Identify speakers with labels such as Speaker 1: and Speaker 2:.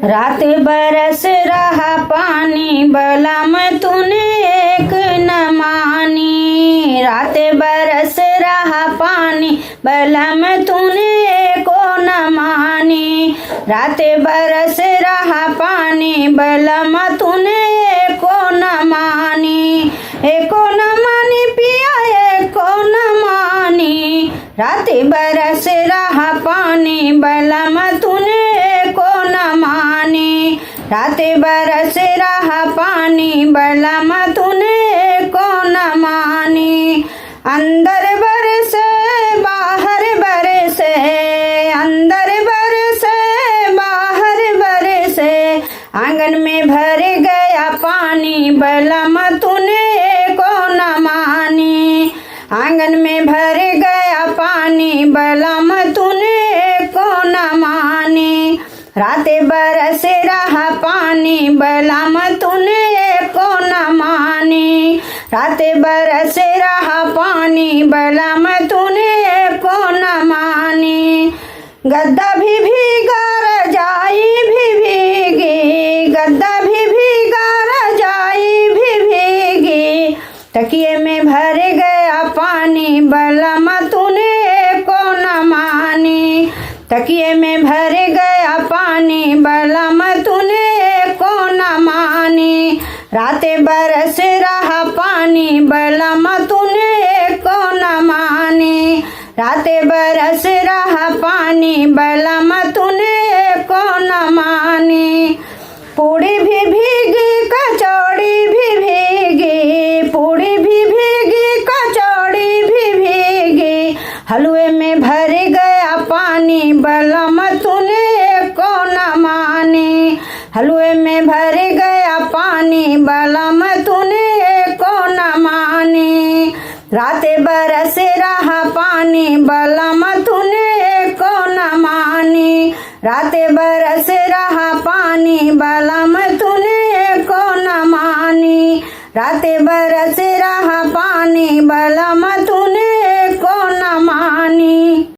Speaker 1: रात बरस रहा पानी बलम तूने एक न मानी। रात बरस रहा पानी बलम तूने एको न मानी। रात बरस रहा पानी बलम तूने एको न मानी। एको न मानी पिया एको न मानी। रात बरस रहा पानी बलम तूने एको न मानी। रात बरस रहा पानी बलम तूने एको न मानी। अंदर बरसे बाहर बरसे, अंदर बरसे बाहर बरसे। आंगन में भर गया पानी बलम तूने एको न मानी। आंगन में भर गया पानी बलम तूने एको न मानी। रात बरस रहा पानी बलम तूने एको न मानी। रात बरस रहा पानी बलम तूने एको न मानी। गद्दा भी भीगा रजाई भी भीगी, गद्दा भी भीगा रजाई भी भीगी। तकिए में भर गया पानी बलम तूने एको न मानी। तकिए में भर गया पानी बलम तूने एको न मानी। रात बरस रहा पानी बलम तूने एको न मानी। रात बरस रहा पानी बलम तूने एको न मानी। पूड़ी भी भीगी कचौड़ी भी भीगी, पूड़ी भी भीगी कचौड़ी भी भीगी। हलवे में भर गया पानी बलम तूने एको न मानी। हलवे में भर गया पानी बलम तूने एको न मानी। रात बरस रहा पानी बलम तूने एको न मानी। रात बरस रहा पानी बलम तूने एको न मानी। रात बरस रहा पानी बलम तूने एको न मानी।